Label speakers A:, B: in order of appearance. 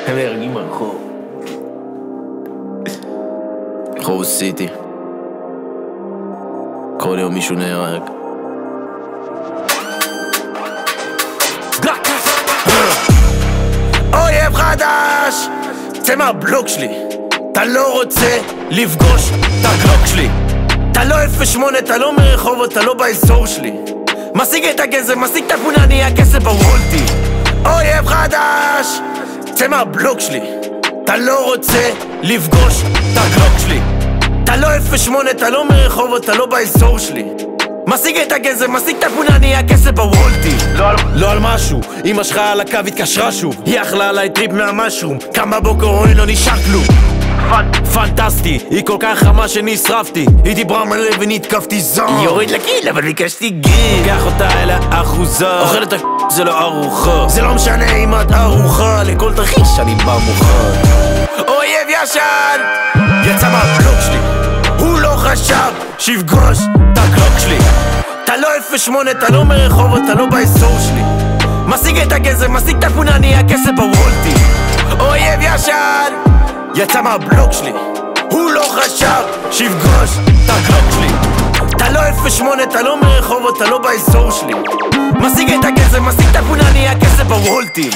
A: הם נהרגים מהרחוב. רחוב סיטי. כל יום מישהו נהרג. אויב חדש, צא מהבלוק שלי. אתה לא רוצה לפגוש את הגלוק שלי. אתה לא 08, אתה לא מרחובות, אתה לא באזור שלי. משיג את הגזר, משיג את התמונה, נהיה כסף בוולטי. אויב חדש, צא מהבלוק שלי. אתה לא רוצה לפגוש את הגלוק שלי. אתה לא 08, אתה לא מרחובות, אתה לא באזור שלי. משיג את הגזר, משיג את התמונה, נהיה כסף בוולטי. לא על משהו, אמא שלך על הקו התקשרה שוב. היא אכלה עליי טריפ מהמשרום, קם בבוקר רואה לא נשאר כלום. פנטסטי, היא כל כך חמה שנשרפתי. היא דיברה מלא ונתקפתי זון. היא יורד לגיל אבל ביקשתי גיל. קח אותה אל האחוזה, אוכלת זה לא ארוחה. זה לא משנה אם את ארוחה, לכל תרחיש אני בא מוכן. אויב ישן יצא מהבלוק שלי. הוא לא חשב שיפגוש את הגלוק שלי. אתה לא 08, אתה לא מרחובות, אתה לא באזור שלי. משיג את הגזר, משיג את התמונה, נהיה כסף בוולטי. אויב ישן יצא מהבלוק שלי. הוא לא חשב שיפגוש את הגלוק שלי. אתה לא 08, אתה לא מרחובות, אתה לא באזור שלי. משיג את הגזר, משיג את התמונה, נהיה כסף בוולטי.